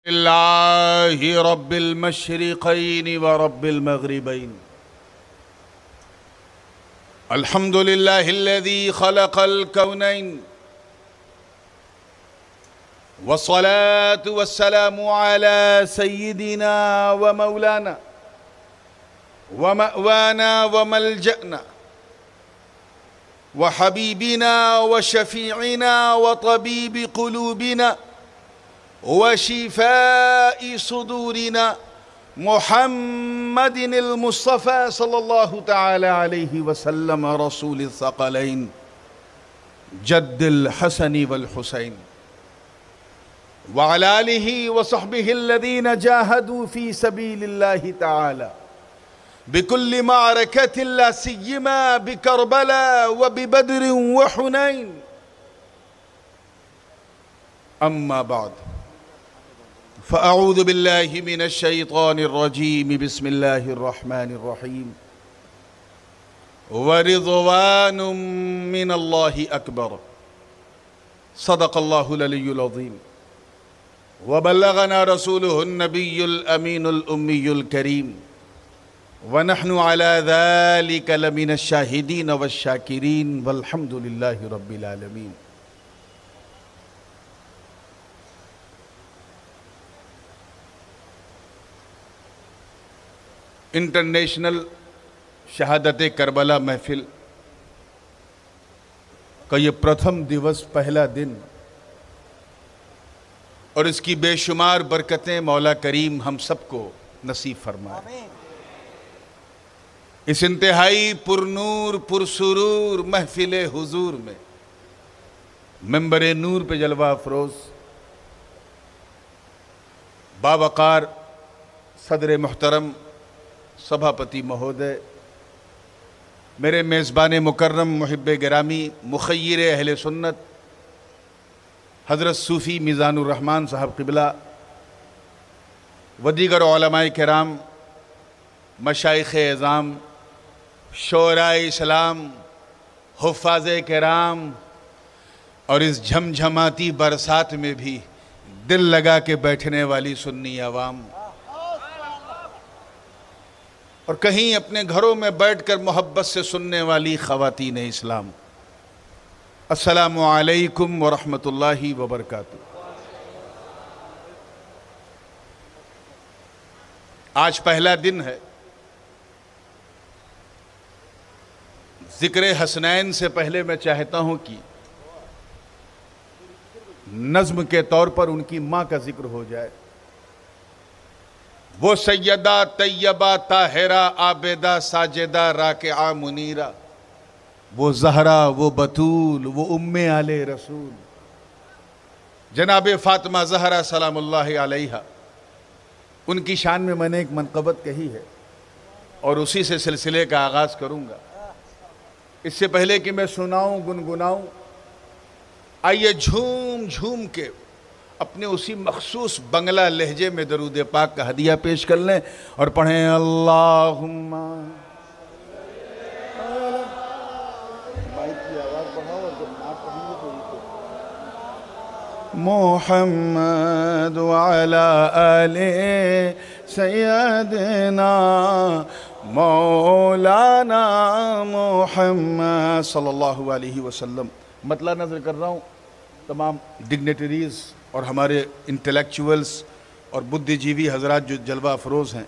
لله رب المشرقين ورب المغربين. الحمد لله الذي خلق الكونين، والصلاة والسلام على سيدنا ومولانا ومأوانا وملجأنا وحبيبنا وشفيعنا وطبيب قلوبنا وشفاء صدورنا محمد المصطفى صلى الله تعالى عليه وسلم، رسول الثقلين جد الحسن والحسين، وعلى آله وصحبه الذين جاهدوا في سبيل الله تعالى بكل معركة، لا سيما بكربلاء وببدر وحنين. أما بعد، فأعوذ بالله من الشيطان الرجيم. بسم الله الرحمن الرحيم. ورضوان من الله أكبر. صدق الله العلي العظيم، وبلغنا رسوله النبي الأمين الأمي الكريم، ونحن على ذلك لمن الشاهدين والشاكرين، والحمد لله رب العالمين. انٹرنیشنل شہادت کربلا محفل کا یہ پرتھم دیوس، پہلا دن، اور اس کی بے شمار برکتیں مولا کریم ہم سب کو نصیب فرمائے. اس انتہائی پرنور پرسرور محفل حضور میں ممبر نور پہ جلوہ افروز باوقار صدر محترم سبھاپتی مہودے، میرے میزبان مکرم محب گرامی مخیر اہل سنت حضرت صوفی میزان الرحمن صاحب قبلہ، و دیگر علماء کرام، مشائخ اعظام، شعراء اسلام، حفاظ کرام، اور اس جھمجھماتی برسات میں بھی دل لگا کے بیٹھنے والی سنی عوام، اور کہیں اپنے گھروں میں بیٹھ کر محبت سے سننے والی خواتین اسلام، السلام علیکم ورحمۃ اللہ وبرکاتہ. آج پہلا دن ہے. ذکر حسنین سے پہلے میں چاہتا ہوں کہ نظم کے طور پر ان کی ماں کا ذکر ہو جائے. وہ سیدہ طیبہ طاہرہ عابدہ ساجدہ راکعہ منیرہ، وہ زہرا، وہ بطول، وہ ام آل رسول، جناب فاطمہ زہرا سلام اللہ علیہا. ان کی شان میں نے ایک منقبت کہی ہے اور اسی سے سلسلے کا آغاز کروں گا. اس سے پہلے کہ میں سناؤں گنگناؤں، آئیے جھوم جھوم کے اپنے اسی مخصوص بنگلہ لہجے میں درود پاک کا ہدیہ پیش کر لیں اور پڑھیں اللہم محمد وعلی آل سیدنا مولانا محمد صلی اللہ علیہ وسلم. مطلع نظر کر رہا ہوں تمام ڈگنیٹریز اور ہمارے انٹلیکچولز اور بدھ جیوی حضرات جو جلوہ افروز ہیں،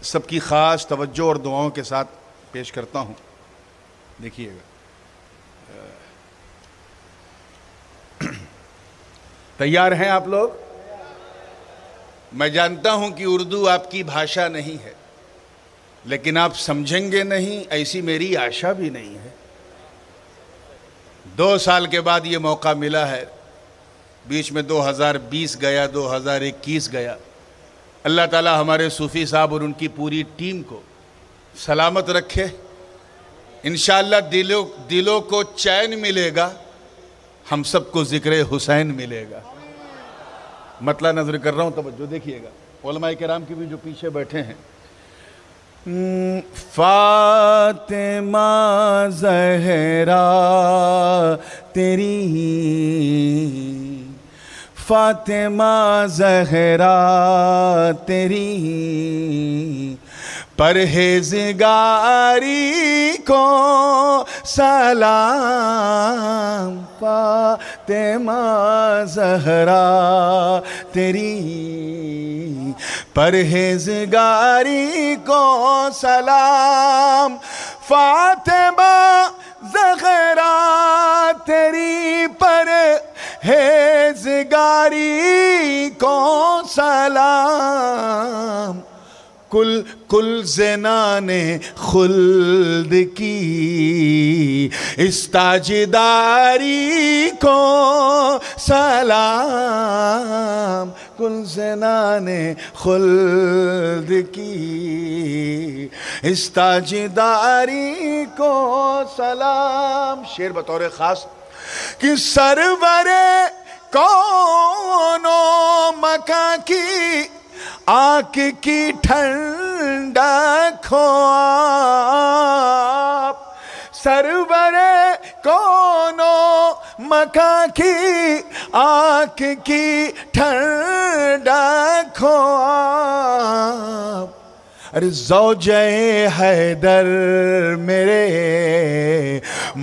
سب کی خاص توجہ اور دعاؤں کے ساتھ پیش کرتا ہوں. دیکھیے گا، تیار ہیں آپ لوگ؟ میں جانتا ہوں کہ اردو آپ کی بھاشا نہیں ہے، لیکن آپ سمجھیں گے نہیں ایسی میری آشا بھی نہیں ہے. 2 سال کے بعد یہ موقع ملا ہے. بیچ میں 2020 گیا، 2021 گیا. اللہ تعالیٰ ہمارے صوفی صاحب اور ان کی پوری ٹیم کو سلامت رکھے. انشاءاللہ دلوں کو چین ملے گا، ہم سب کو ذکر حسین ملے گا. مطلع نظر کر رہا ہوں، توجہ دیکھیے گا. علماء کرام کی بھی جو پیچھے بیٹھے ہیں، فاطمہ زہرا تیری فاطمہ زہرا تیری پرہیزگاری کو سلام، فاطمہ زہرا تیری پرہیزگاری کو سلام، فاطمہ زہرا تیری پرہیزگاری کو سلام، کل زنان خلد کی اس تاجداری کو سلام، کل زنان خلد کی اس تاجداری کو سلام۔ شعر بطور خاص کہ سرور کون و مکان کی آنکھ کی ٹھنڈک ہو آپ، سرور کون و مکان کی آنکھ کی ٹھنڈک ہو آپ، ارے زوجہ حیدر میرے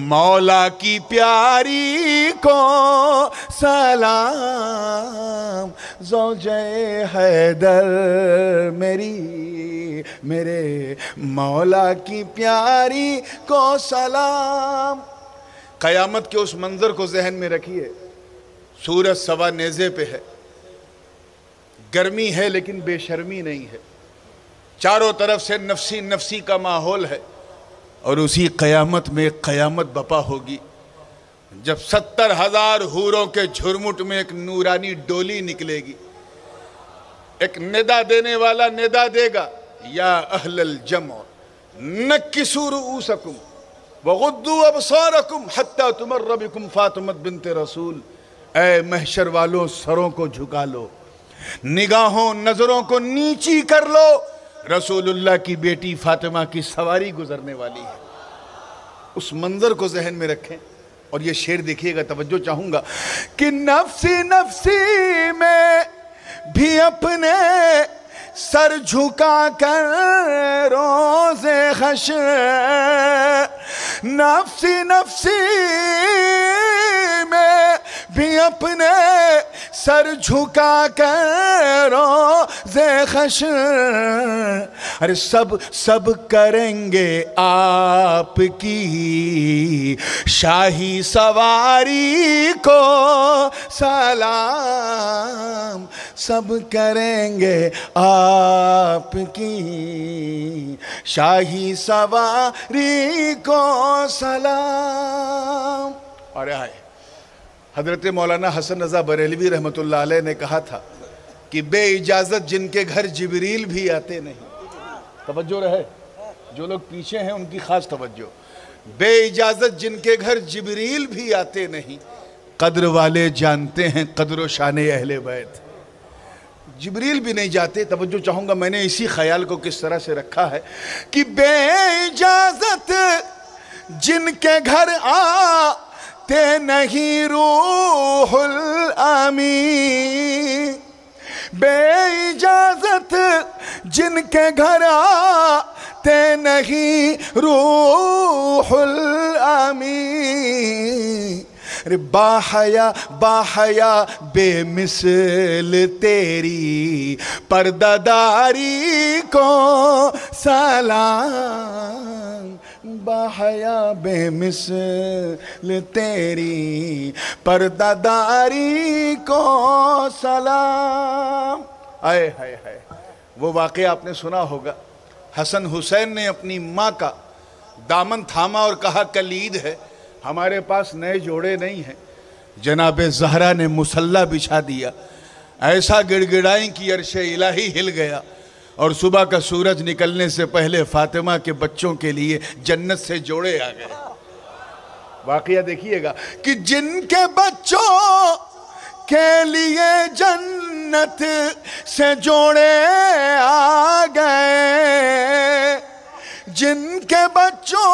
مولا کی پیاری کو سلام، زوجہ حیدر میرے مولا کی پیاری کو سلام۔ قیامت کے اس منظر کو ذہن میں رکھیے، سورج سوا نیزے پہ ہے، گرمی ہے لیکن بے شرمی نہیں ہے، چاروں طرف سے نفسی نفسی کا ماحول ہے، اور اسی قیامت میں ایک قیامت بپا ہوگی جب 70,000 حوروں کے جھرمٹ میں ایک نورانی ڈولی نکلے گی، ایک ندا دینے والا ندا دے گا، یا اہل الجمع نکسوا رؤوسکم وغضوا ابصارکم حتی تمر بکم فاطمہ بنت رسول، اے محشر والوں سروں کو جھکا لو، نگاہوں نظروں کو نیچی کر لو، رسول اللہ کی بیٹی فاطمہ کی سواری گزرنے والی ہے۔ اس منظر کو ذہن میں رکھیں، اور یہ شعر دیکھیے گا، توجہ چاہوں گا کہ نفسی نفسی میں بھی اپنے سر جھکا کر روز حشر، نفسی نفسی میں بھی اپنے سر جھکا کر روز حشر، ارے سب کریں گے آپ کی شاہی سواری کو سلام، سب کریں گے آپ کی شاہی سواری کو سلام۔ اور حضرت مولانا حسن رضا بریلوی رحمۃ اللہ علیہ نے کہا تھا کہ بے اجازت جن کے گھر جبریل بھی آتے نہیں، توجہ رہے، جو لوگ پیچھے ہیں ان کی خاص توجہ، بے اجازت جن کے گھر جبریل بھی آتے نہیں، قدر والے جانتے ہیں قدر و شان اہل بیت، جبریل بھی نہیں جاتے۔ توجہ چاہوں گا، میں نے اسی خیال کو کس طرح سے رکھا ہے کہ بے اجازت جن کے گھر آتے نہیں روح الامین، بے اجازت جن کے گھر آتے نہیں روح الامین، باحیا بے مثل تیری پردہ-داری کو سلام، باحیا بے مثل تیری پردہ-داری کو سلام۔ آئے ہائے ہائے، وہ واقعہ آپ نے سنا ہوگا، حسن حسین نے اپنی ماں کا دامن تھاما اور کہا کل عید ہے، ہمارے پاس نئے جوڑے نہیں ہیں، جناب زہرا نے مصلی بچھا دیا، ایسا گڑگڑائیں کہ عرش الہی ہل گیا، اور صبح کا سورج نکلنے سے پہلے فاطمہ کے بچوں کے لیے جنت سے جوڑے آ گئے۔ واقعہ دیکھیے گا کہ جن کے بچوں کے لیے جنت سے جوڑے آ گئے، جن کے بچوں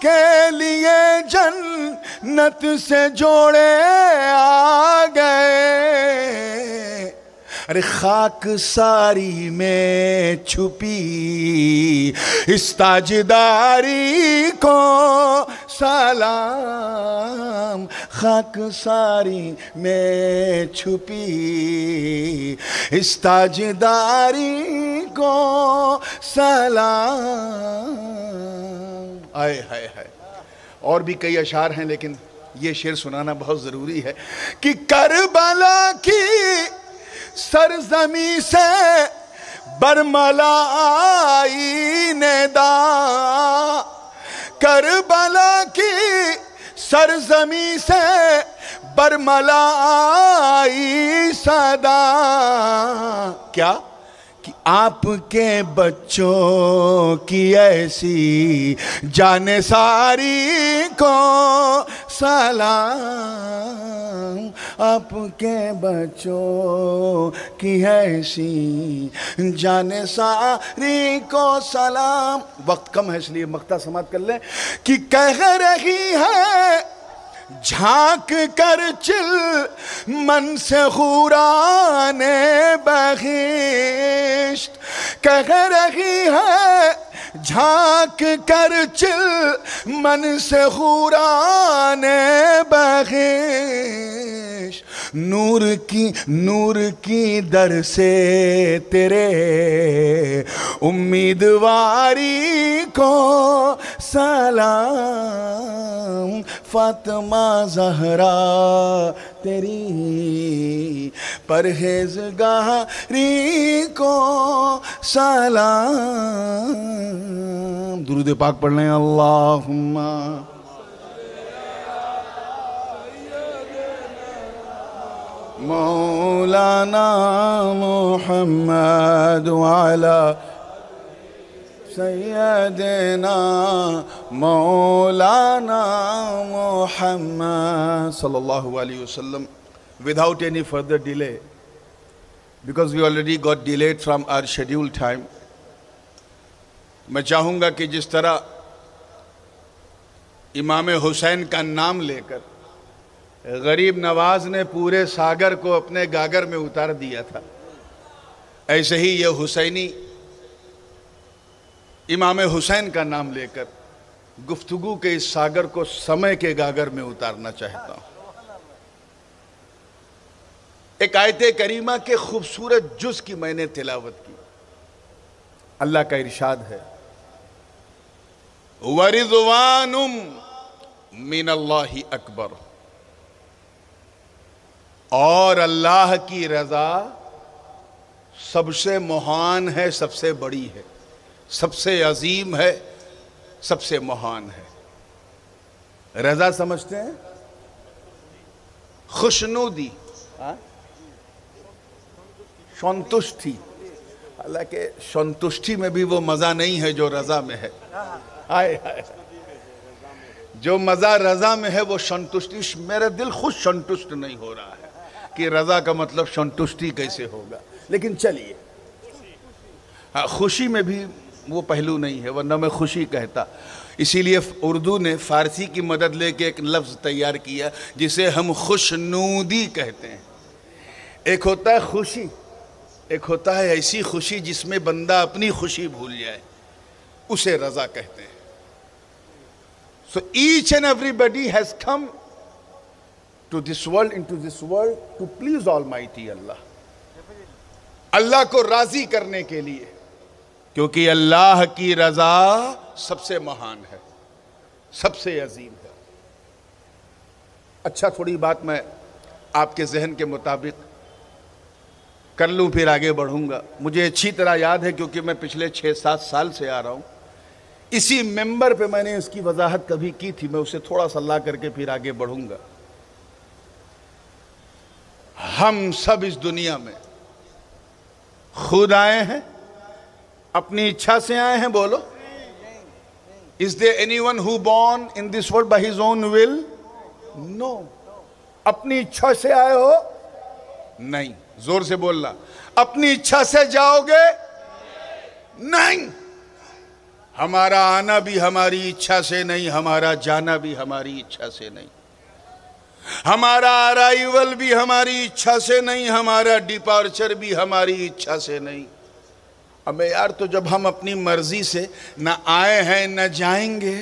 کے لیے جنت نت سے جوڑے آ گئے، ارے خاک ساری میں چھپی اس تاجداری کو سلام، خاک ساری میں چھپی اس تاجداری کو سلام۔ آئے ہائے ہائے، اور بھی کئی اشعار ہیں لیکن یہ شعر سنانا بہت ضروری ہے کہ کربلا کی سرزمین سے برملا آئی ندا، کربلا کی سرزمین سے برملا آئی صدا، کیا کہ آپ کے بچوں کی ایسی جان ساری کو سلام، آپ کے بچوں کی ایسی جان ساری کو سلام۔ وقت کم ہے اس لیے مقطع سماعت کر لیں کہ کہہ رہی ہے جھانک کر چل من سے خوران بہشت، کہہ رہی ہے جھانک کر چل من سے خوران بہشت، نور کی در سے تیرے امیدواری کو سلام، فاطمہ زہرا تیری پرہیزگاری کو سلام۔ درود پاک پڑھ لیں، اللہم مولانا محمد وعلا سیدنا مولانا محمد صلی اللہ علیہ وسلم۔ Without any further delay, because we already got delayed from our scheduled time, میں چاہوں گا کہ جس طرح امام حسین کا نام لے کر غریب نواز نے پورے ساگر کو اپنے گاگر میں اتار دیا تھا، ایسے ہی یہ حسینی امام حسین کا نام لے کر گفتگو کے اس ساگر کو سمے کے گاگر میں اتارنا چاہتا ہوں۔ ایک آیت کریمہ کے خوبصورت جز کی میں نے تلاوت کی۔ اللہ کا ارشاد ہے وَرِضْوَانٌ مِّنَ اللَّهِ أَكْبَرُ، اور اللہ کی رضا سب سے مہان ہے، سب سے بڑی ہے، سب سے عظیم ہے، سب سے مہان ہے۔ رضا سمجھتے ہیں؟ خوشنودی، سنتشٹی، حالانکہ سنتشٹی میں بھی وہ مزہ نہیں ہے جو رضا میں ہے۔ جو مزہ رضا میں ہے وہ سنتشٹی، میرا دل خود سنتشٹ نہیں ہو رہا ہے کہ رضا کا مطلب سنتشٹی کیسے ہوگا، لیکن چلیے خوشی میں بھی وہ پہلو نہیں ہے، ورنہ میں خوشی کہتا۔ اسی لیے اردو نے فارسی کی مدد لے کے ایک لفظ تیار کیا جسے ہم خوشنودی کہتے ہیں۔ ایک ہوتا ہے خوشی، ایک ہوتا ہے ایسی خوشی جس میں بندہ اپنی خوشی بھول جائے، اسے رضا کہتے ہیں۔ So each and everybody has come to this world, into this world to please Almighty Allah، اللہ کو راضی کرنے کے لیے، کیونکہ اللہ کی رضا سب سے مہان ہے، سب سے عظیم ہے۔ اچھا، تھوڑی بات میں آپ کے ذہن کے مطابق کر لوں پھر آگے بڑھوں گا۔ مجھے اچھی طرح یاد ہے کیونکہ میں پچھلے 6-7 سال سے آ رہا ہوں، اسی ممبر پہ میں نے اس کی وضاحت کبھی کی تھی، میں اسے تھوڑا سا لا کر کے پھر آگے بڑھوں گا۔ ہم سب اس دنیا میں خود آئے ہیں، اپنی اچھا سے آئے ہیں، بولو۔ Is there anyone who born in this world by his own will? No. اپنی اچھا سے آئے ہو؟ نہیں، زور سے بولنا۔ اپنی اچھا سے جاؤ گے؟ نہیں۔ ہمارا آنا بھی ہماری اچھا سے نہیں، ہمارا جانا بھی ہماری اچھا سے نہیں۔ ہمارا ارائیول بھی ہماری اچھا سے نہیں، ہمارا ڈیپارچر بھی ہماری اچھا سے نہیں۔ ابے یار، تو جب ہم اپنی مرضی سے نہ آئے ہیں نہ جائیں گے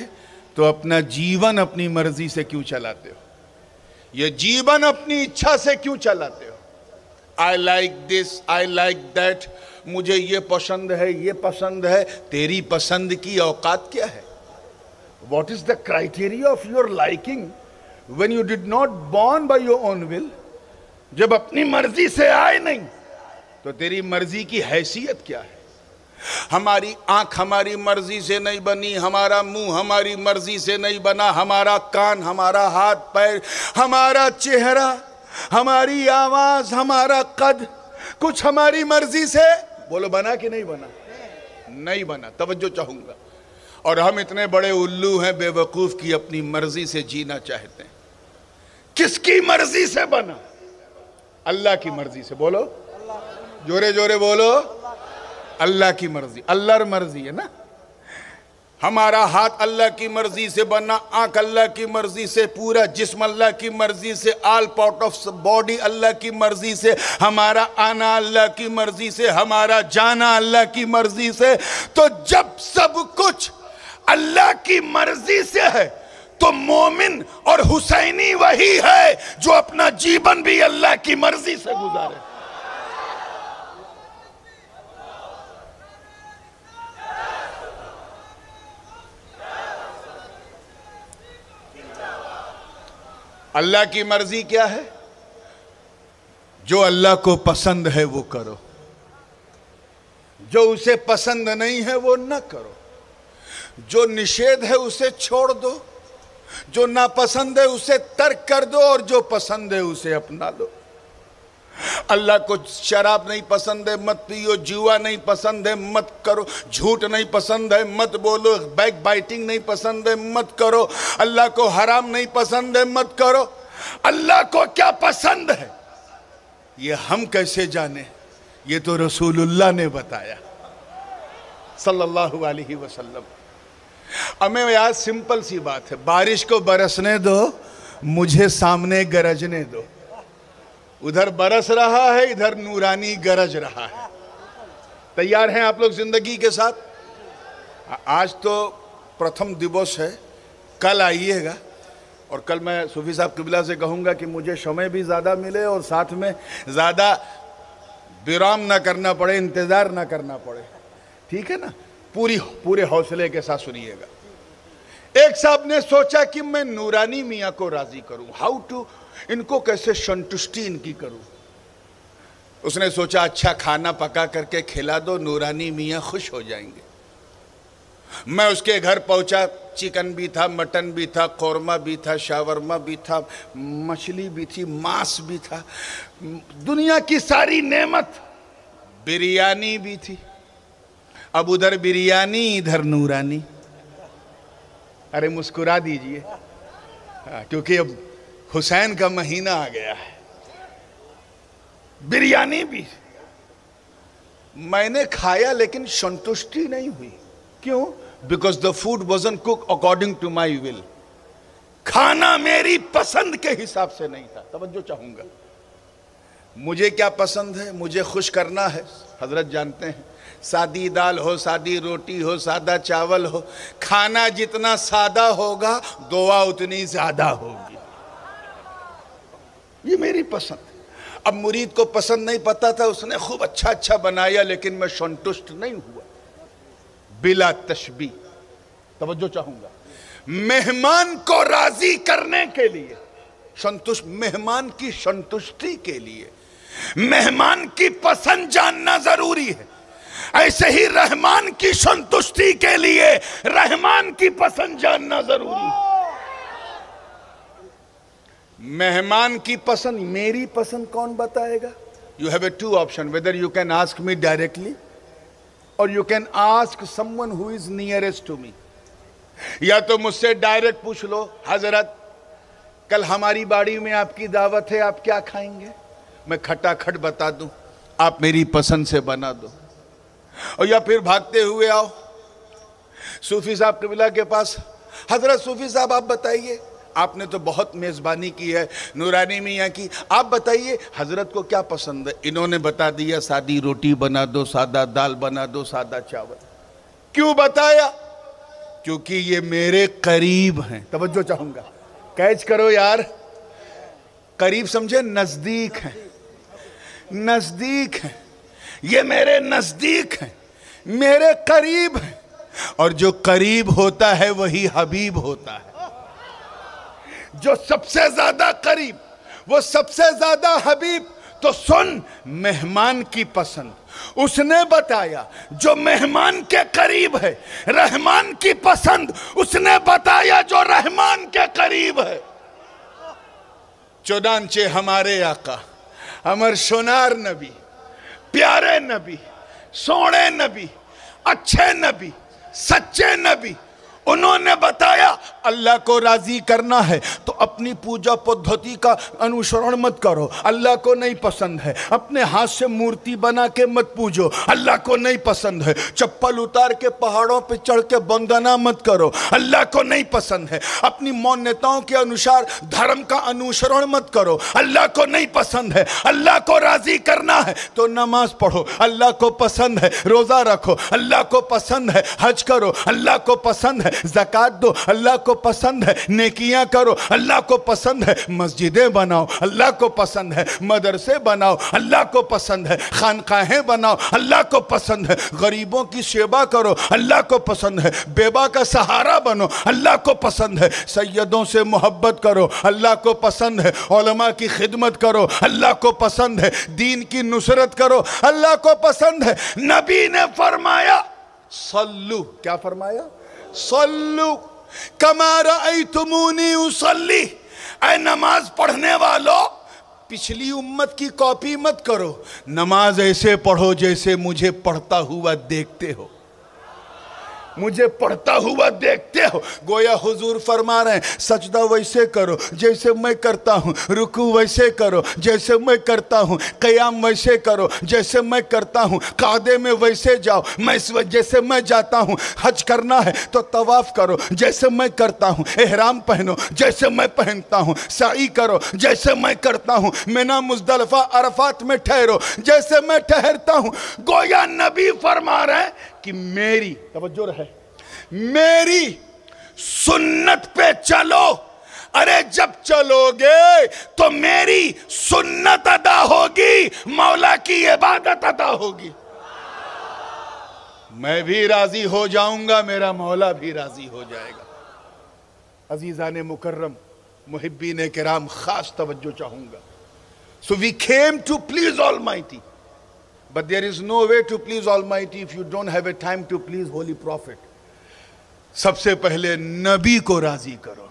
تو اپنا جیون اپنی مرضی سے کیوں چلاتے ہو؟ یہ جیون اپنی اچھا سے کیوں چلاتے ہو؟ I like this, I like that، مجھے یہ پسند ہے، یہ پسند ہے۔ تیری پسند کی اوقات کیا ہے؟ What is the criteria of your liking when you did not born by your own will؟ جب اپنی مرضی سے آئے نہیں تو تیری مرضی کی حیثیت کیا ہے؟ ہماری آنکھ ہماری مرضی سے نہیں بنی، ہمارا منہ ہماری مرضی سے نہیں بنا، ہمارا کان، ہمارا ہاتھ پیر، ہمارا چہرہ، ہماری آواز، ہمارا قد، کچھ ہماری مرضی سے بولو بنا کہ نہیں بنا؟ نہیں بنا۔ توجہ چاہوں گا۔ اور ہم اتنے بڑے الو ہیں بے وقوف کی اپنی مرضی سے جینا چاہتے ہیں۔ کس کی مرضی سے بنا؟ اللہ کی مرضی سے۔ بولو جورے جورے بولو، اللہ کی مرضی۔ اللہ مرضی ہے نا۔ ہمارا ہاتھ اللہ کی مرضی سے بنا، آنکھ اللہ کی مرضی سے، پورا جسم اللہ کی مرضی سے، آل پارٹ آف باڈی اللہ کی مرضی سے، ہمارا آنا اللہ کی مرضی سے، ہمارا جانا اللہ کی مرضی سے۔ تو جب سب کچھ اللہ کی مرضی سے ہے تو مومن اور حسینی وہی ہے جو اپنا جیون بھی اللہ کی مرضی سے گزارے۔ اللہ کی مرضی کیا ہے؟ جو اللہ کو پسند ہے وہ کرو، جو اسے پسند نہیں ہے وہ نہ کرو، جو نشید ہے اسے چھوڑ دو، جو ناپسند ہے اسے ترک کر دو، اور جو پسند ہے اسے اپنا لو۔ اللہ کو شراب نہیں پسند ہے مت پیو، جوا نہیں پسند ہے مت کرو، جھوٹ نہیں پسند ہے مت بولو، بیک بائٹنگ نہیں پسند ہے مت کرو، اللہ کو حرام نہیں پسند ہے مت کرو۔ اللہ کو کیا پسند ہے یہ ہم کیسے جانیں؟ یہ تو رسول اللہ نے بتایا صلی اللہ علیہ وسلم۔ ہمیں یاد سمپل سی بات ہے، بارش کو برسنے دو، مجھے سامنے گرجنے دو۔ ادھر برس رہا ہے، ادھر نورانی گرج رہا ہے۔ تیار ہیں آپ لوگ زندگی کے ساتھ؟ آج تو پرتھم دیوس ہے، کل آئیے گا، اور کل میں صوفی صاحب قبلہ سے کہوں گا کہ مجھے شمع بھی زیادہ ملے اور ساتھ میں زیادہ بیرام نہ کرنا پڑے، انتظار نہ کرنا پڑے، ٹھیک ہے نا؟ پورے حوصلے کے ساتھ سنیے گا۔ ایک صاحب نے سوچا کہ میں نورانی میاں کو راضی کروں، ان کو کیسے سنتشٹی ان کی کروں۔ اس نے سوچا اچھا کھانا پکا کر کے کھلا دو، نورانی میاں خوش ہو جائیں گے۔ میں اس کے گھر پہنچا، چکن بھی تھا، مٹن بھی تھا، قورمہ بھی تھا، شاورما بھی تھا، مچھلی بھی تھی، ماس بھی تھا، دنیا کی ساری نعمت، بریانی بھی تھی۔ اب ادھر بریانی ادھر نورانی۔ ارے مسکرا دیجئے، کیونکہ اب حسین کا مہینہ آ گیا ہے۔ بریانی بھی میں نے کھایا لیکن سنتشٹی نہیں ہوئی۔ کیوں؟ Because the food wasn't cooked according to my will۔ کھانا میری پسند کے حساب سے نہیں تھا۔ توجہ چاہوں گا، مجھے کیا پسند ہے؟ مجھے خوش کرنا ہے، حضرت جانتے ہیں، سادی دال ہو، سادی روٹی ہو، سادہ چاول ہو، کھانا جتنا سادہ ہوگا دعا اتنی زیادہ ہوگی۔ یہ میری پسند۔ اب مرید کو پسند نہیں پتا تھا، اس نے خوب اچھا بنایا لیکن میں سنتشٹ نہیں ہوا، بلا تشبیہ۔ توجہ چاہوں گا، مہمان کو راضی کرنے کے لیے مہمان کی سنتشٹی کے لیے مہمان کی پسند جاننا ضروری ہے، ایسے ہی رحمان کی سنتشٹی کے لیے رحمان کی پسند جاننا ضروری ہے۔ مہمان کی پسند، میری پسند کون بتائے گا؟ You have a two option, whether you can ask me directly or you can ask someone who is nearest to me۔ یا تو مجھ سے ڈائریکٹ پوچھ لو، حضرت کل ہماری باڑی میں آپ کی دعوت ہے، آپ کیا کھائیں گے؟ میں کھٹا کھٹ بتا دوں، آپ میری پسند سے بنا دو۔ اور یا پھر بھاگتے ہوئے آؤ صوفی صاحب قبلہ کے پاس، حضرت صوفی صاحب آپ بتائیے آپ نے تو بہت میزبانی کی ہے نورانی میاں کی، آپ بتائیے حضرت کو کیا پسند ہے؟ انہوں نے بتا دیا سادی روٹی بنا دو، سادہ دال بنا دو، سادہ چاول۔ کیوں بتایا؟ کیونکہ یہ میرے قریب ہیں۔ توجہ چاہوں گا، کیچ کرو یار، قریب سمجھے، نزدیک ہیں، نزدیک ہیں، یہ میرے نزدیک ہیں، میرے قریب ہیں، اور جو قریب ہوتا ہے وہی حبیب ہوتا ہے۔ جو سب سے زیادہ قریب، وہ سب سے زیادہ حبیب۔ تو سن، مہمان کی پسند اس نے بتایا، جو مہمان کے قریب ہے۔ رحمان کی پسند اس نے بتایا، جو رحمان کے قریب ہے۔ چنانچہ ہمارے آقا امر شنار نبی، پیارے نبی، سونے نبی، اچھے نبی، سچے نبی، انہوں نے بتایا اللہ کو راضی کرنا ہے تو اپنی پوجا پدھتی کا انوشرن مت کرو، اللہ کو نہیں پسند ہے۔ اپنے ہاتھ سے مورتی بنا کے مت پوجو، اللہ کو نہیں پسند ہے۔ چپل اتار کے پہاڑوں پہ چڑھ کے بندنا مت کرو، اللہ کو نہیں پسند ہے۔ اپنی مونتاؤں کے انوسار دھرم کا انوشرن مت کرو، اللہ کو نہیں پسند ہے۔ اللہ کو راضی کرنا ہے تو نماز پڑھو، اللہ کو پسند ہے۔ روزہ رکھو، اللہ کو پسند ہے۔ حج کرو، اللہ کو پسند ہے۔ زکوٰۃ دو، اللہ کو پسند ہے۔ نیکیاں کرو، اللہ کو پسند ہے۔ مسجدیں بناؤ، اللہ کو پسند ہے۔ مدرسے بناؤ، اللہ کو پسند ہے۔ خانقاہیں بناؤ، اللہ کو پسند ہے۔ غریبوں کی سیوا کرو، اللہ کو پسند ہے۔ بیوہ کا سہارا بنو، اللہ کو پسند ہے۔ سیدوں سے محبت کرو، اللہ کو پسند ہے۔ علماء کی خدمت کرو، اللہ کو پسند ہے۔ دین کی نصرت کرو، اللہ کو پسند ہے۔ نبی نے فرمایا صلو، کیا فرمایا؟ صلو کما رأیتمونی اصلی۔ اے نماز پڑھنے والوں، پچھلی امت کی کاپی مت کرو، نماز ایسے پڑھو جیسے مجھے پڑھتا ہوا دیکھتے ہو، مجھے پڑھتا ہوا دیکھتے ہو۔ گویا حضور فرما رہے ہیں سجدہ ویسے کرو جیسے میں کرتا ہوں، رکوع ویسے کرو جیسے میں کرتا ہوں، قیام ویسے کرو جیسے میں کرتا ہوں، قعدے میں ویسے جاؤ جیسے میں جاتا ہوں۔ حج کرنا ہے تو طواف کرو جیسے میں کرتا ہوں، احرام پہنو جیسے میں پہنتا ہوں، سعی کرو جیسے میں کرتا ہوں، منی مزدلفہ عرفات میں ٹھہرو جیسے میں ٹھہرتا ہوں۔ گویا نبی فرما رہے ہیں کہ میری توجہ رہے، میری سنت پہ چلو۔ ارے جب چلو گے تو میری سنت ادا ہوگی، مولا کی عبادت ادا ہوگی۔ میں بھی راضی ہو جاؤں گا، میرا مولا بھی راضی ہو جائے گا۔ عزیزان مکرم، محبین کرام، خاص توجہ چاہوں گا۔ So we came to please Almighty. But there is no way to please Almighty if you don't have a time to please Holy Prophet. سب سے پہلے نبی کو راضی کرو،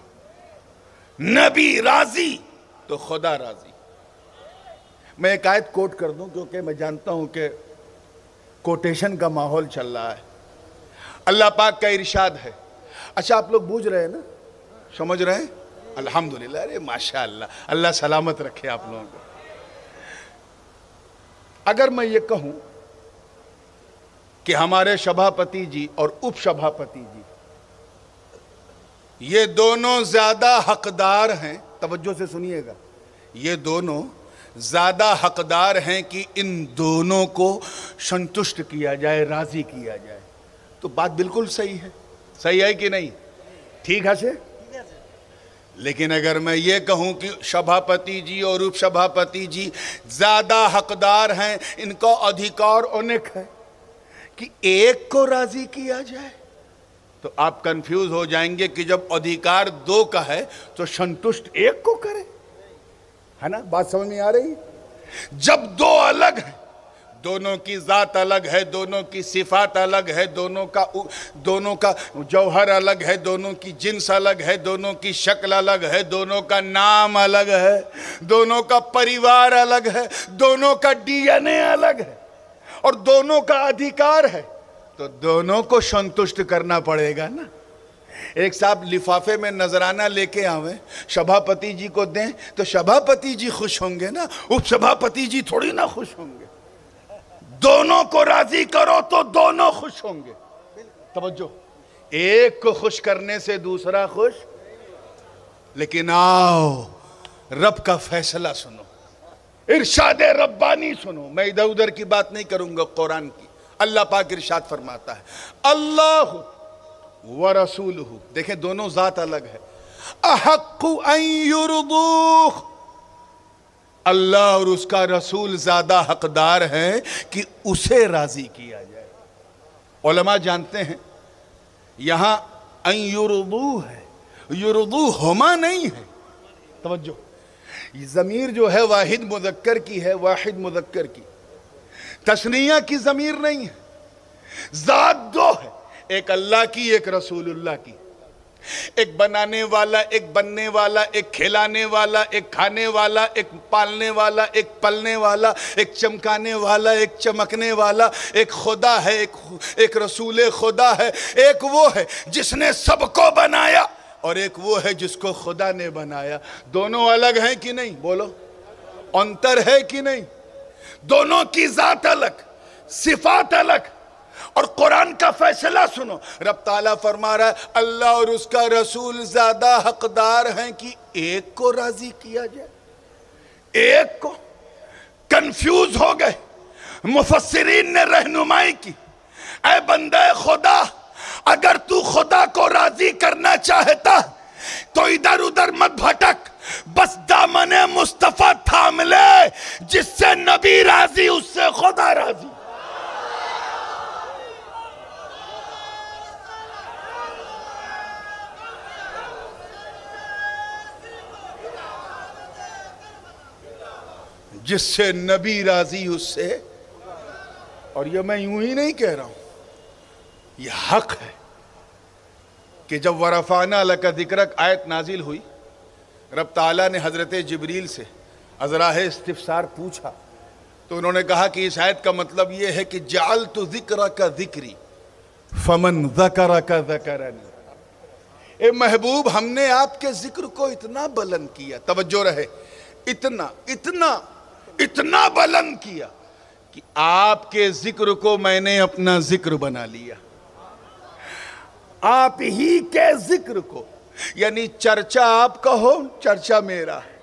نبی راضی تو خدا راضی۔ میں ایک آیت کوٹ کر دوں کیونکہ میں جانتا ہوں کہ کوٹیشن کا ماحول چل رہا ہے۔ اللہ پاک کا ارشاد ہے۔ اچھا آپ لوگ بوجھ رہے ہیں نا، سمجھ رہے ہیں؟ الحمدللہ، ارے ماشاءاللہ، اللہ سلامت رکھے آپ لوگوں کو۔ اگر میں یہ کہوں کہ ہمارے سبھاپتی جی اور اپ سبھاپتی جی یہ دونوں زیادہ حقدار ہیں، توجہ سے سنیے گا، یہ دونوں زیادہ حقدار ہیں کہ ان دونوں کو سنتشٹ کیا جائے، راضی کیا جائے، تو بات بالکل صحیح ہے۔ صحیح ہے کہ نہیں؟ ٹھیک ہے سے؟ لیکن اگر میں یہ کہوں کہ سبھاپتی جی اور اپ سبھاپتی جی زیادہ حقدار ہیں، ان کا ادھیکار انیک ہے کہ ایک کو راضی کیا جائے، تو آپ کنفیوز ہو جائیں گے کہ جب ادھیکار دو کا ہے تو سنتشٹ ایک کو کرے، ہے نا؟ بات سمجھ میں آ رہی؟ جب دو الگ ہیں، دونوں کی ذات الگ ہے، دونوں کی صفات الگ ہے، دونوں کا جوہر الگ ہے، دونوں کی جنس الگ ہے، دونوں کی شکل الگ ہے، دونوں کا نام الگ ہے، دونوں کا پریوار الگ ہے، دونوں کا ڈی این اے الگ ہے، اور دونوں کا ادھیکار ہے، تو دونوں کو سنتشٹ کرنا پڑے گا نا۔ ایک صاحب لفافے میں نذرانہ لے کے آویں، سبھاپتی جی کو دیں تو سبھاپتی جی خوش ہوں گے نا، اپ سبھاپتی جی تھوڑی نہ خوش ہوں گے۔ دونوں کو راضی کرو تو دونوں خوش ہوں گے۔ توجہ، ایک کو خوش کرنے سے دوسرا خوش، لیکن آؤ رب کا فیصلہ سنو، ارشاد ربانی سنو. میں ادھر ادھر کی بات نہیں کروں گا، قرآن کی. اللہ پاک ارشاد فرماتا ہے اللہ ورسولہ، دیکھیں دونوں ذات الگ ہے. احق ان یرضوہ، اللہ اور اس کا رسول زیادہ حقدار ہیں کہ اسے راضی کیا جائے. علماء جانتے ہیں یہاں ان یرضوہ ہے، یرضوہ ہما نہیں ہے. توجہ، ضمیر جو ہے واحد مذکر کی ہے، واحد مذکر کی، تثنیہ کی ضمیر نہیں ہے. ذات دو ہے، ایک اللہ کی ایک رسول اللہ کی. ایک بنانے والا، ایک بننے والا، ایک کھلانے والا، ایک کھانے والا، ایک پالنے والا، ایک پلنے والا، ایک چمکانے والا، ایک چمکنے والا. ایک خدا ہے، ایک رسول خدا ہے. ایک وہ ہے جس نے سب کو بنایا اور ایک وہ ہے جس کو خدا نے بنایا. دونوں الگ ہیں کہ نہیں؟ بولو، انتر ہے کہ نہیں؟ دونوں کی ذات الگ، صفات الگ. اور قرآن کا فیصلہ سنو، رب تعالیٰ فرما رہا ہے اللہ اور اس کا رسول زیادہ حقدار ہیں کہ ایک کو راضی کیا جائے. ایک کو. کنفیوز ہو گئے، مفسرین نے رہنمائی کی. اے بندہ خدا، اگر تو خدا کو راضی کرنا چاہتا تو ادھر ادھر مت بھٹک، بس دامن مصطفیٰ تھام لے. جس سے نبی راضی اس سے خدا راضی. جس سے نبی راضی اس سے. اور یہ میں یوں ہی نہیں کہہ رہا ہوں، یہ حق ہے کہ جب وَرَفَعْنَا لَكَ ذِكْرَكَ آیت نازل ہوئی، رب تعالیٰ نے حضرت جبریل سے ازراہ استفسار پوچھا تو انہوں نے کہا کہ اس آیت کا مطلب یہ ہے کہ جعلت ذکرک ذکری فمن ذکرک ذکرنی. اے محبوب، ہم نے آپ کے ذکر کو اتنا بلند کیا، توجہ رہے، اتنا بلند کیا کہ آپ کے ذکر کو میں نے اپنا ذکر بنا لیا. آپ ہی کے ذکر کو، یعنی چرچا آپ کا ہو، چرچا میرا ہے.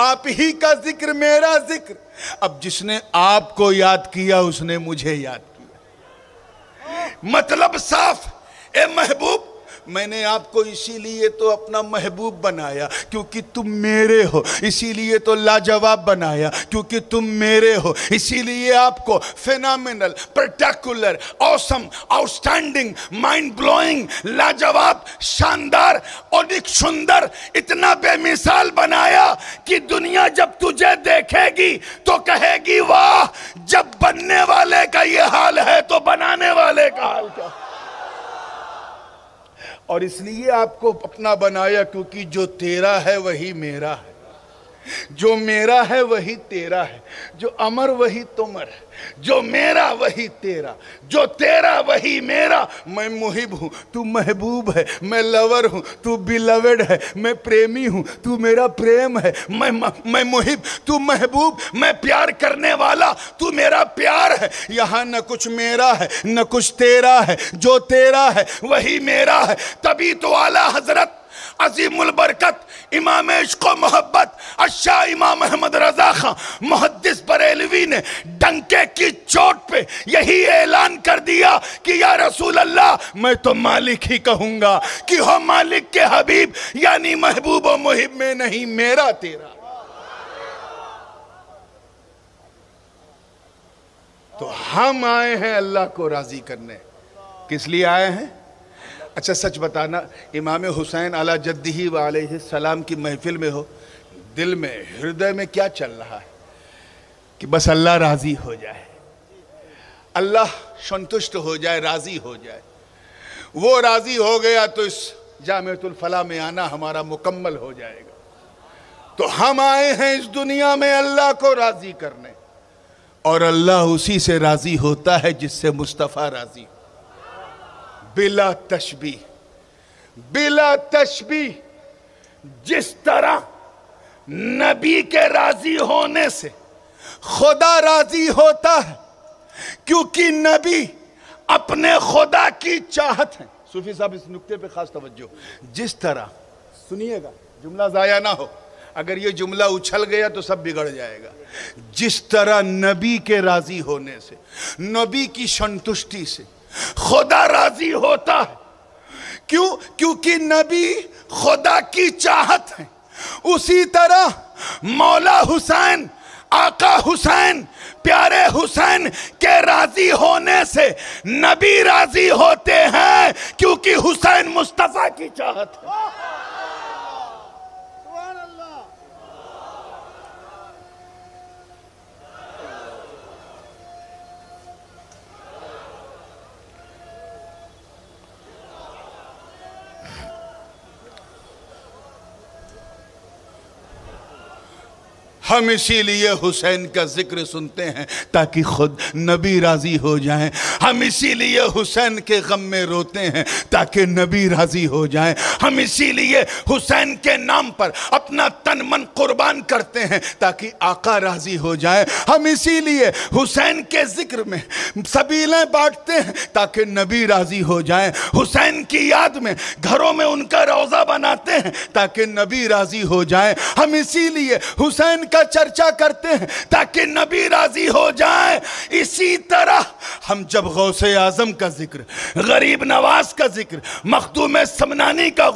آپ ہی کا ذکر میرا ذکر. اب جس نے آپ کو یاد کیا اس نے مجھے یاد کیا. مطلب صاف. اے محبوب، میں نے آپ کو اسی لیے تو اپنا محبوب بنایا کیونکہ تم میرے ہو. اسی لیے تو لاجواب بنایا کیونکہ تم میرے ہو. اسی لیے آپ کو phenomenal, particular, اوسم، outstanding, mind blowing, لاجواب، شاندار، اونک سندر، اتنا بے مثال بنایا کہ دنیا جب تجھے دیکھے گی تو کہے گی واہ، جب بننے والے کا یہ حال ہے تو بنانے والے کا حال کیا. اور اس لیے آپ کو اپنا بنایا کیونکہ جو تیرا ہے وہی میرا ہے، جو میرا ہے وہی تیرا ہے، جو امر وہی تمر ہے، جو میرا وہی تیرا، جو تیرا وہی میرا. میں محب ہوں، تو محبوب ہے. میں لور ہوں، تو بیلوڈ ہے. میں پریمی ہوں، تو میرا پریم ہے. میں محب، تو محبوب. میں پیار کرنے والا، تو میرا پیار ہے. یہاں نہ کچھ میرا ہے نہ کچھ تیرا ہے، جو تیرا ہے وہی میرا ہے. تبھی تو اعلیٰ حضرت عظیم البرکت امام عشق و محبت الشاہ امام احمد رضا خان محدث بریلوی نے ڈنکے کی چوٹ پہ یہی اعلان کر دیا کہ یا رسول اللہ، میں تو مالک ہی کہوں گا کہ ہو مالک کے حبیب، یعنی محبوب و محب میں نہیں، میرا تیرا. تو ہم آئے ہیں اللہ کو راضی کرنے. کس لیے آئے ہیں؟ اچھا سچ بتانا، امام حسین علی جدہ و علیہ السلام کی محفل میں ہو، دل میں، ہردے میں کیا چل رہا ہے؟ کہ بس اللہ راضی ہو جائے، اللہ سنتشت ہو جائے، راضی ہو جائے. وہ راضی ہو گیا تو اس جامعۃ الفلاح میں آنا ہمارا مکمل ہو جائے گا. تو ہم آئے ہیں اس دنیا میں اللہ کو راضی کرنے، اور اللہ اسی سے راضی ہوتا ہے جس سے مصطفیٰ راضی ہو. بلا تشبیہ، بلا تشبیہ. جس طرح نبی کے راضی ہونے سے خدا راضی ہوتا ہے کیونکہ نبی اپنے خدا کی چاہت ہیں. صوفی صاحب اس نکتے پہ خاص توجہ. جس طرح، سنیے گا، جملہ ضائع نہ ہو، اگر یہ جملہ اچھل گیا تو سب بگڑ جائے گا. جس طرح نبی کے راضی ہونے سے، نبی کی سنتشٹی سے خدا راضی ہوتا ہے. کیوں؟ کیونکہ نبی خدا کی چاہت ہے. اسی طرح مولا حسین، آقا حسین، پیارے حسین کے راضی ہونے سے نبی راضی ہوتے ہیں، کیونکہ حسین مصطفیٰ کی چاہت ہے. ہم اسی لیے حسین کا ذکر سنتے ہیں تاکہ خود نبی راضی ہو جائیں. ہم اسی لیے حسین کے غم میں روتے ہیں تاکہ نبی راضی ہو جائیں. ہم اسی لیے حسین کے نام پر اپنا تن من قربان کرتے ہیں تاکہ آقا راضی ہو جائیں. ہم اسی لیے حسین کے ذکر میں سبیلیں بانٹتے ہیں تاکہ نبی راضی ہو جائیں. حسین کی یاد میں گھروں میں ان کا روضہ بناتے ہیں تاکہ نبی راضی ہو جائیں. ہم اسی لیے حسین کا چرچا کرتے ہیں تاکہ نبی راضی ہو جائیں. اسی طرح ہم جب غوث اعظم کا ذکر، غریب نواز کا ذکر، مخدوم سمنانی کا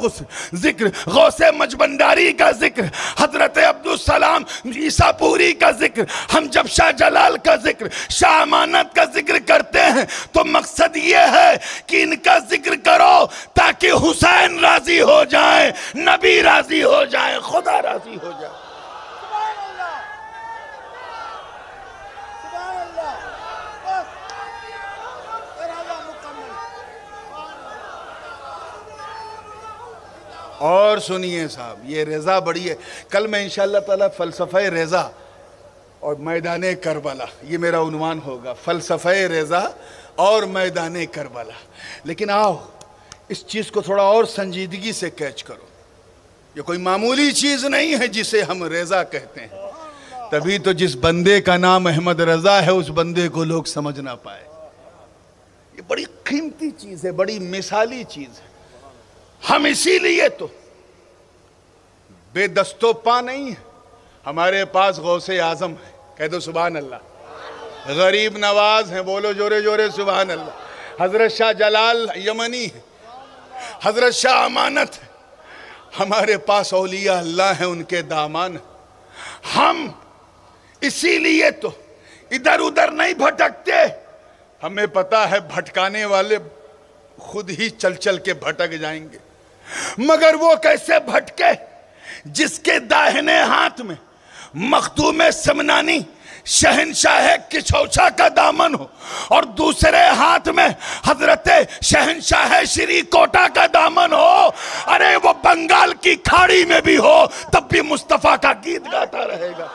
ذکر، غوث مجبنداری کا ذکر، حضرت عبدالسلام عیسیٰ پوری کا ذکر، ہم جب شاہ جلال کا ذکر، شاہ امانت کا ذکر کرتے ہیں تو مقصد یہ ہے کہ ان کا ذکر کرو تاکہ حسین راضی ہو جائیں، نبی راضی ہو جائیں، خدا راضی ہو جائے. اور سنیے صاحب، یہ رضا بڑی ہے. کل میں انشاءاللہ تعالی فلسفہ رضا اور میدان کربلا، یہ میرا عنوان ہوگا، فلسفہ رضا اور میدان کربلا. لیکن آؤ اس چیز کو تھوڑا اور سنجیدگی سے کیچ کرو. یہ کوئی معمولی چیز نہیں ہے جسے ہم رضا کہتے ہیں. تبھی تو جس بندے کا نام احمد رضا ہے اس بندے کو لوگ سمجھ نہ پائے. یہ بڑی قیمتی چیز ہے، بڑی مثالی چیز ہے. ہم اسی لیے تو بے دست و پا نہیں ہیں. ہمارے پاس غوث اعظم ہے، کہہ دو سبحان اللہ. غریب نواز ہیں، بولو جورے جورے سبحان اللہ. حضرت شاہ جلال یمنی ہے، حضرت شاہ امانت ہے. ہمارے پاس اولیاء اللہ ہیں، ان کے دامان ہیں. ہم اسی لیے تو ادھر ادھر نہیں بھٹکتے. ہمیں پتا ہے بھٹکانے والے خود ہی چل چل کے بھٹک جائیں گے، مگر وہ کیسے بھٹکے جس کے داہنے ہاتھ میں مخدوم سمنانی شہنشاہ کچھوچا کا دامن ہو اور دوسرے ہاتھ میں حضرت شہنشاہ شری کوٹا کا دامن ہو. ارے وہ بنگال کی کھاڑی میں بھی ہو تب بھی مصطفیٰ کا گیت گاتا رہے گا.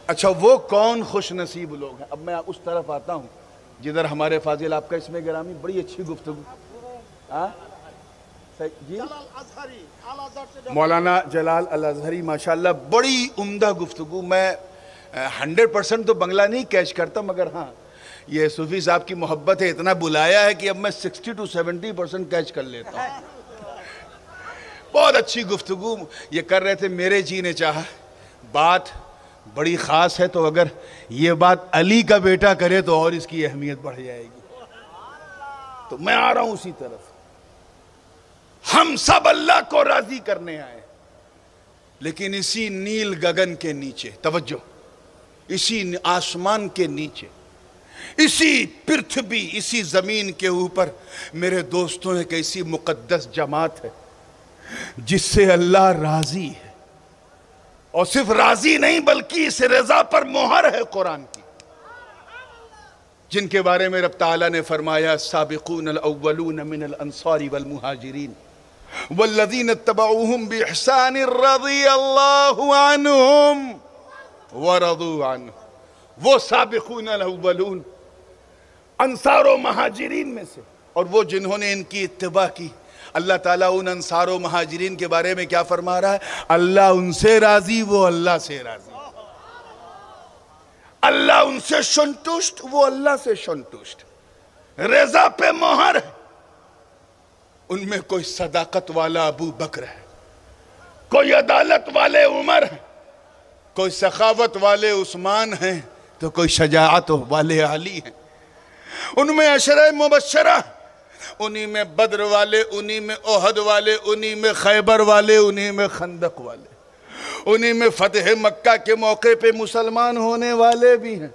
اچھا وہ کون خوش نصیب لوگ ہیں؟ اب میں اس طرف آتا ہوں جدھر ہمارے فاضل آپ کا اسم گرامی بڑی اچھی گفتگو جی مولانا جلال الازہری ماشاءاللہ بڑی عمدہ گفتگو. میں 100% تو بنگلہ نہیں کیچ کرتا، مگر ہاں یہ صوفی صاحب کی محبت ہے، اتنا بلایا ہے کہ اب میں 60 to 70% کیچ کر لیتا ہوں. بہت اچھی گفتگو یہ کر رہے تھے. میرے جی نے چاہا بات بڑی خاص ہے، تو اگر یہ بات علی کا بیٹا کرے تو اور اس کی اہمیت بڑھ جائے گی. تو میں آ رہا ہوں اسی طرف. ہم سب اللہ کو راضی کرنے آئے، لیکن اسی نیل گگن کے نیچے، توجہ، اسی آسمان کے نیچے، اسی پرتھوی، اسی زمین کے اوپر میرے دوستوں ایک ایسی مقدس جماعت ہے جس سے اللہ راضی ہے. اور صرف راضی نہیں بلکہ اس رضا پر مہر ہے قرآن کی، جن کے بارے میں رب تعالیٰ نے فرمایا سابقون الاولون من الانصار والمہاجرین والذین اتبعوهم باحسان رضی اللہ عنہم ورضوا عنہ. وہ سابقون الاولون انصار و مہاجرین میں سے، اور وہ جنہوں نے ان کی اتباع کی، اللہ تعالیٰ ان انصار و مہاجرین کے بارے میں کیا فرما رہا ہے؟ اللہ ان سے راضی، وہ اللہ سے راضی۔ اللہ ان سے سنتشٹ، وہ اللہ سے سنتشٹ۔ رضا پہ مہر ہے۔ ان میں کوئی صداقت والا ابو بکر ہے، کوئی عدالت والے عمر ہیں، کوئی سخاوت والے عثمان ہیں، تو کوئی شجاعت والے علی ہیں۔ ان میں عشرہ مبشرہ، انہی میں بدر والے، انہی میں احد والے، انہی میں خیبر والے، انہی میں خندق والے، انہی میں فتح مکہ کے موقع پہ مسلمان ہونے والے بھی ہیں۔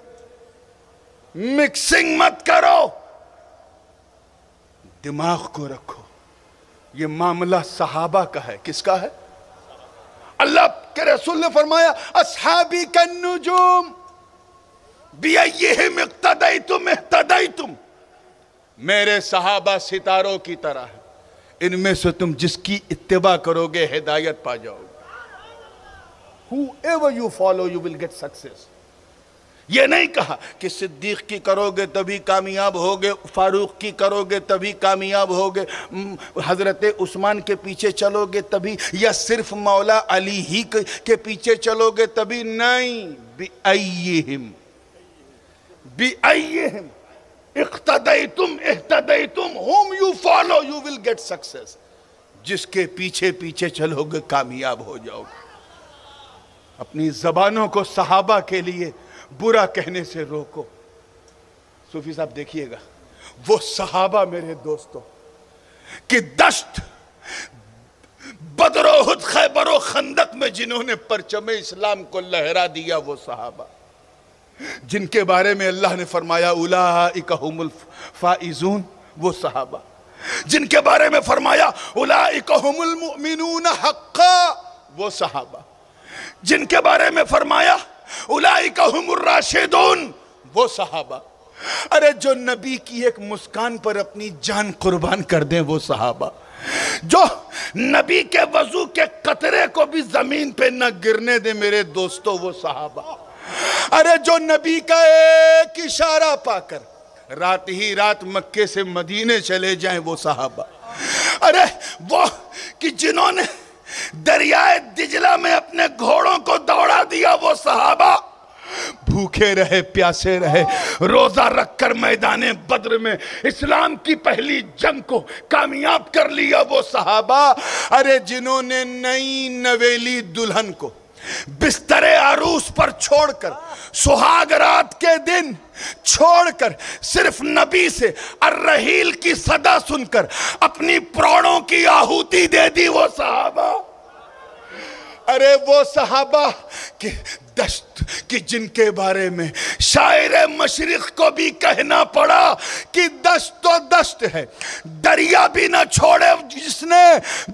مکسنگ مت کرو، دماغ کو رکھو۔ یہ معاملہ صحابہ کا ہے۔ کس کا ہے؟ اللہ کے رسول نے فرمایا اصحابی کالنجوم بیئیہم اقتدیتم اہتدیتم، میرے صحابہ ستاروں کی طرح ہیں، ان میں سے تم جس کی اتباع کرو گے ہدایت پا جاؤ گے۔ Whoever you follow you will get success۔ یہ نہیں کہا کہ صدیق کی کرو گے تبھی کامیاب ہوگے، فاروق کی کرو گے تبھی کامیاب ہوگے، حضرت عثمان کے پیچھے چلو گے تبھی، یا صرف مولا علی ہی کے پیچھے چلو گے تبھی، نہیں۔ بِأَيِّهِمْ اقتدیتم اہتدیتم، whom you follow you will get success۔ جس کے پیچھے پیچھے چلو گے کامیاب ہو جاؤ گے۔ اپنی زبانوں کو صحابہ کے لیے برا کہنے سے روکو۔ صوفی صاحب دیکھیے گا، وہ صحابہ میرے دوستوں کہ دشت بدر و احد خیبر و خندق میں جنہوں نے پرچم اسلام کو لہرا دیا، وہ صحابہ جن کے بارے میں اللہ نے فرمایا اولئک ھم الفائزون، وہ صحابہ جن کے بارے میں فرمایا اولئک ھم المؤمنون حقا، وہ صحابہ جن کے بارے میں فرمایا اولئک ھم الراشدون، وہ صحابہ۔ ارے جو نبی کی ایک مسکان پر اپنی جان قربان کر دیں، وہ صحابہ۔ جو نبی کے وضو کے قطرے کو بھی زمین پہ نہ گرنے دیں میرے دوستو، وہ صحابہ۔ ارے جو نبی کا ایک اشارہ پا کر رات ہی رات مکے سے مدینے چلے جائیں، وہ صحابہ۔ ارے وہ کہ جنہوں نے دریائے دجلہ میں اپنے گھوڑوں کو دوڑا دیا، وہ صحابہ۔ بھوکے رہے پیاسے رہے، روزہ رکھ کر میدان بدر میں اسلام کی پہلی جنگ کو کامیاب کر لیا، وہ صحابہ۔ ارے جنہوں نے نئی نویلی دلہن کو بستر عروس پر چھوڑ کر، سہاگ رات کے دن چھوڑ کر، صرف نبی سے الرحیل کی صدا سن کر اپنی پراڑوں کی آہوتی دے دی، وہ صحابہ۔ ارے وہ صحابہ کہ دشت کہ جن کے بارے میں شاعر مشرق کو بھی کہنا پڑا کہ دشت تو دشت ہے، دریا بھی نہ چھوڑے جس نے،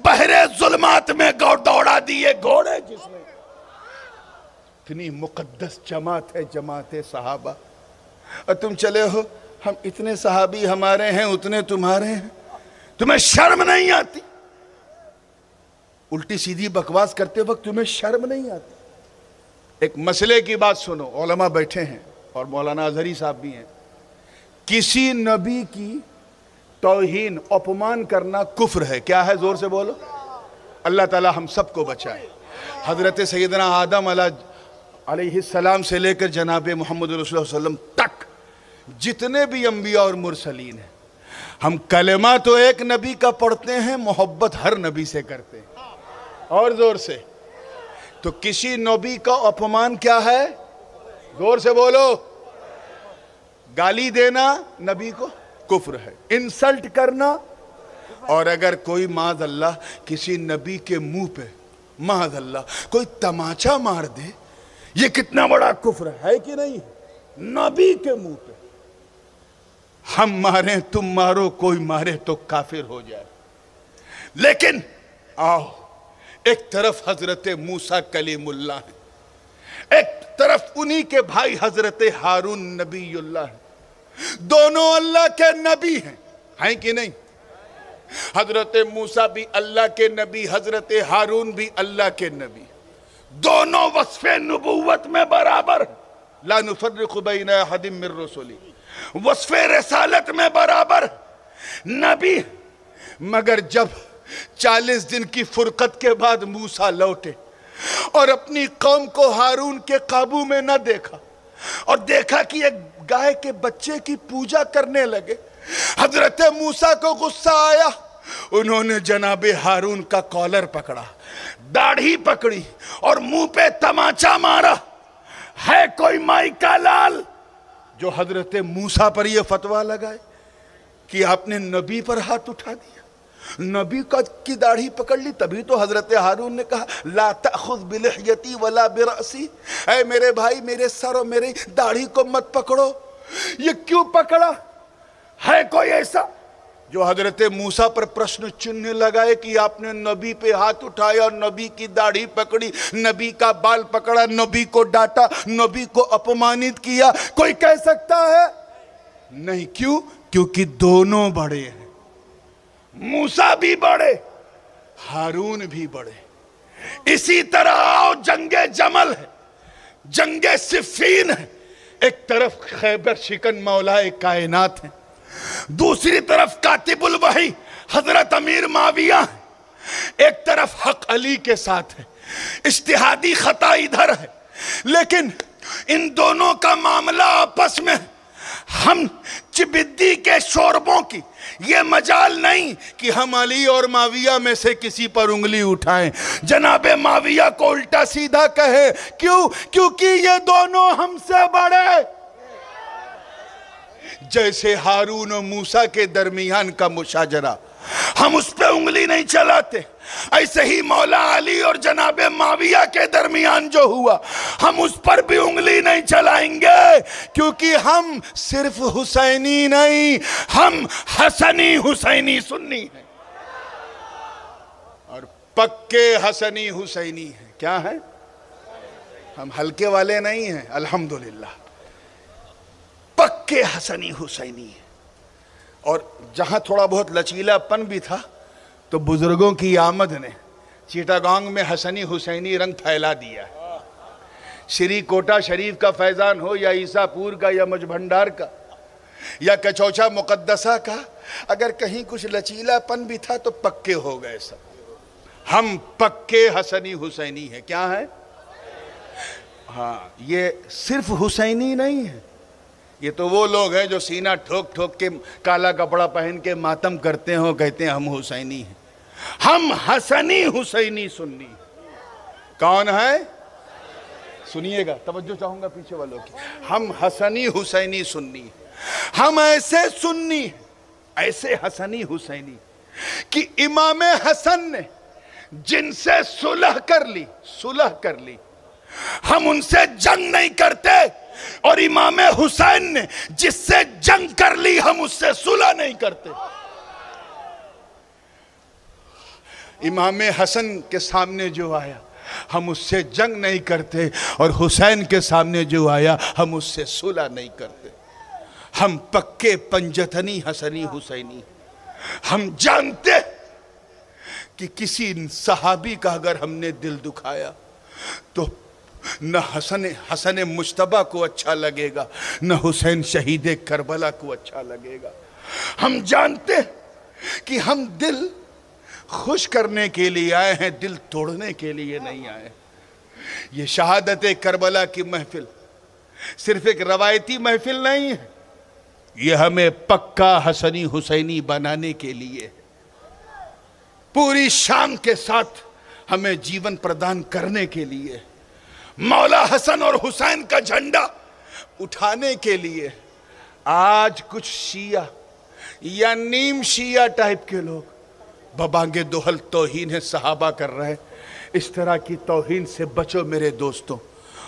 بحر ظلمات میں دوڑا دیے گھوڑے جس نے۔ اتنی مقدس جماعت ہے جماعت صحابہ، اور تم چلے ہو ہم اتنے صحابی ہمارے ہیں اتنے تمہارے ہیں، تمہیں شرم نہیں آتی؟ الٹی سیدھی بکواس کرتے وقت تمہیں شرم نہیں آتی؟ ایک مسئلے کی بات سنو، علماء بیٹھے ہیں اور مولانا اظہری صاحب بھی ہیں۔ کسی نبی کی توہین اپمان کرنا کفر ہے، کیا ہے؟ زور سے بولو۔ اللہ تعالی ہم سب کو بچائے۔ حضرت سیدنا آدم علیہ السلام سے لے کر جناب محمد رسول اللہ صلی اللہ علیہ وسلم تک جتنے بھی انبیاء اور مرسلین ہیں، ہم کلمہ تو ایک نبی کا پڑھتے ہیں، محبت ہر نبی سے کرتے ہیں، اور زور سے۔ تو کسی نبی کا اپمان کیا ہے؟ زور سے بولو۔ گالی دینا نبی کو کفر ہے، انسلٹ کرنا، اور اگر کوئی معاذ اللہ کسی نبی کے منہ پہ معاذ اللہ کوئی تماچا مار دے، یہ کتنا بڑا کفر ہے کہ نہیں؟ نبی کے منہ پہ ہم ماریں تم مارو، کوئی مارے تو کافر ہو جائے۔ لیکن آؤ، ایک طرف حضرت موسیٰ کلیم اللہ ہے، ایک طرف انہی کے بھائی حضرت ہارون نبی اللہ ہے، دونوں اللہ کے نبی ہیں کہ نہیں؟ حضرت موسیٰ بھی اللہ کے نبی، حضرت ہارون بھی اللہ کے نبی، دونوں وصف نبوت میں برابر، لا نفرق بین احد من رسلی، وصف رسالت میں برابر نبی۔ مگر جب 40 دن کی فرقت کے بعد موسیٰ لوٹے اور اپنی قوم کو ہارون کے قابو میں نہ دیکھا، اور دیکھا کہ ایک گائے کے بچے کی پوجا کرنے لگے۔ حضرت موسیٰ کو غصہ آیا، انہوں نے جناب ہارون کا کالر پکڑا، داڑھی پکڑی اور منہ پہ تماچا مارا۔ ہے کوئی مائی کا لال جو حضرت موسیٰ پر یہ فتویٰ لگائے کہ آپ نے نبی پر ہاتھ اٹھا دیا، نبی کی داڑھی پکڑ لی؟ تبھی تو حضرت ہارون نے کہا لا تأخذ بلحیتی ولا برأسی، اے میرے بھائی میرے سر اور میری داڑھی کو مت پکڑو۔ یہ کیوں پکڑا؟ ہے کوئی ایسا جو حضرت موسیٰ پر پرشن چننے لگائے کہ آپ نے نبی پہ ہاتھ اٹھایا اور نبی کی داڑھی پکڑی، نبی کا بال پکڑا، نبی کو ڈانٹا، نبی کو اپمانت کیا؟ کوئی کہہ سکتا ہے؟ نہیں۔ کیوں؟ کیونکہ دونوں بڑے ہیں، موسیٰ بھی بڑے، ہارون بھی بڑے۔ اسی طرح آؤ، جنگ جمل ہے، جنگ صفین ہے، ایک طرف خیبر شکن مولا کائنات ہے، دوسری طرف کاتب الوحی حضرت امیر معاویہ ہے، ایک طرف حق علی کے ساتھ ہے، اجتہادی خطا ادھر ہے، لیکن ان دونوں کا معاملہ آپس میں ہے۔ ہم چبدی کے شوربوں کی یہ مجال نہیں کہ ہم علی اور معاویہ میں سے کسی پر انگلی اٹھائیں، جناب معاویہ کو الٹا سیدھا کہے۔ کیوں؟ کیونکہ یہ دونوں ہم سے بڑے۔ جیسے ہارون و موسیٰ کے درمیان کا مشاجرہ ہم اس پہ انگلی نہیں چلاتے، ایسے ہی مولا علی اور جناب معاویہ کے درمیان جو ہوا ہم اس پر بھی انگلی نہیں چلائیں گے، کیونکہ ہم صرف حسینی نہیں، ہم حسنی حسینی سنی ہیں اور پکے حسنی حسینی ہیں۔ کیا ہے؟ ہم ہلکے والے نہیں ہیں، الحمدللہ، پکے حسنی حسینی ہیں۔ اور جہاں تھوڑا بہت لچیلا پن بھی تھا تو بزرگوں کی آمد نے چیٹاگانگ میں حسنی حسینی رنگ پھیلا دیا ہے۔ شری کوٹا شریف کا فیضان ہو یا عیسیٰ پور کا یا مجھبھنڈار کا یا کچوچا مقدسہ کا، اگر کہیں کچھ لچیلا پن بھی تھا تو پکے ہو گئے سب۔ ہم پکے حسنی حسینی ہیں۔ کیا ہے؟ ہاں، یہ صرف حسینی نہیں ہے، یہ تو وہ لوگ ہیں جو سینہ ٹھوک ٹھوک کے کالا کپڑا پہن کے ماتم کرتے ہوں، کہتے ہیں ہم حسینی ہیں۔ ہم حسنی حسینی سنی۔ کون ہے؟ سنیے گا، توجہ چاہوں گا پیچھے والوں کی۔ ہم حسنی حسینی سنی، ہم ایسے سنی، ایسے حسنی حسینی کہ امام حسن نے جن سے صلح کر لی، ہم ان سے جنگ نہیں کرتے، اور امام حسین نے جس سے جنگ کر لی ہم اس سے صلح نہیں کرتے۔ امام حسن کے سامنے جو آیا ہم اس سے جنگ نہیں کرتے، اور حسین کے سامنے جو آیا ہم اس سے صلح نہیں کرتے۔ ہم پکے پنجتنی حسنی حسینی۔ ہم جانتے کہ کسی صحابی کا اگر ہم نے دل دکھایا تو نہ حسن مجتبیٰ کو اچھا لگے گا، نہ حسین شہید کربلا کو اچھا لگے گا۔ ہم جانتے کہ ہم دل خوش کرنے کے لیے آئے ہیں، دل توڑنے کے لیے نہیں آئے۔ یہ شہادت کربلا کی محفل صرف ایک روایتی محفل نہیں ہے، یہ ہمیں پکا حسنی حسینی بنانے کے لیے، پوری شان کے ساتھ ہمیں جیون پردان کرنے کے لیے، مولا حسن اور حسین کا جھنڈا اٹھانے کے لیے۔ آج کچھ شیعہ یا نیم شیعہ ٹائپ کے لوگ ببانگ دہل توہین صحابہ کر رہے ہیں۔ اس طرح کی توہین سے بچو میرے دوستوں،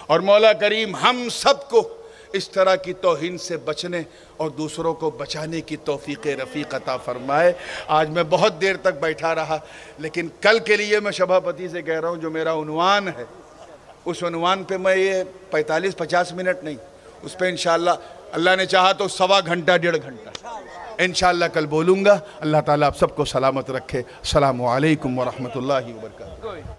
اور مولا کریم ہم سب کو اس طرح کی توہین سے بچنے اور دوسروں کو بچانے کی توفیق رفیق عطا فرمائے۔ آج میں بہت دیر تک بیٹھا رہا، لیکن کل کے لیے میں شبھاپتی سے کہہ رہا ہوں جو میرا عنوان ہے، اس عنوان پہ میں یہ 45-50 منٹ نہیں، اس پہ انشاءاللہ اللہ نے چاہا تو 1.25 گھنٹہ 1.5 گھنٹہ انشاءاللہ کل بولوں گا۔ اللہ تعالیٰ آپ سب کو سلامت رکھے۔ السلام علیکم ورحمۃ اللہ وبرکاتہ۔